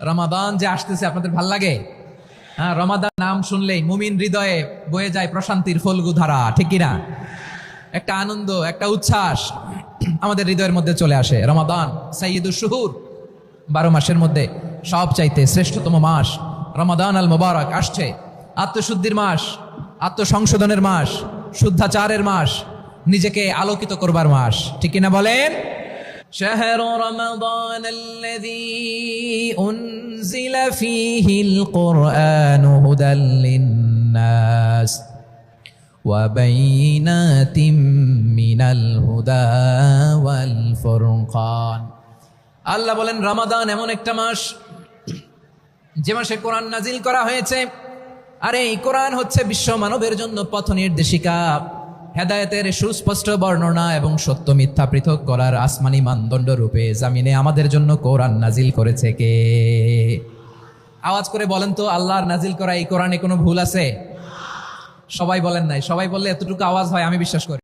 রমাদান যে আসতেছে আপনাদের ভাল লাগে? হ্যাঁ, রমাদান নাম শুনলেই মুমিন হৃদয়ে বয়ে যায় প্রশান্তির ফল্গু ধারা, ঠিক কিনা? একটা আনন্দ, একটা উচ্ছ্বাস আমাদের হৃদয়ের মধ্যে চলে আসে। রমাদান সাইয়্যিদুশ শুহুর, 12 মাসের মধ্যে সবচাইতে শ্রেষ্ঠতম মাস রমাদান আল মুবারক আসছে। আত্মশুদ্ধির মাস, আত্মসংশোধনের মাস, শুদ্ধাচারের মাস, নিজেকে আলোকিত করবার মাস, ঠিক কিনা বলেন? شهر رمضان الذي أنزل فيه القرآن هدى للناس وبينات من الهدى والفرقان। আল্লাহ বলেন রমাদান এমন একটা মাস যে মাসে কোরআন নাজিল করা হয়েছে। আর এই কোরআন হচ্ছে বিশ্ব মানবের জন্য পথ নির্দেশিকা, হেদায়েতের সুস্পষ্ট বর্ণনা এবং সত্য মিথ্যা পৃথক করার আসমানি মানদণ্ড রূপে জামিনে আমাদের জন্য কোরআন নাজিল করেছে কে? আওয়াজ করে বলেন তো, আল্লাহর নাজিল করা এই কোরআনে কোনো ভুল আছে? সবাই বলেন নাই। সবাই বললে এতটুকু আওয়াজ হয়, আমি বিশ্বাস করি।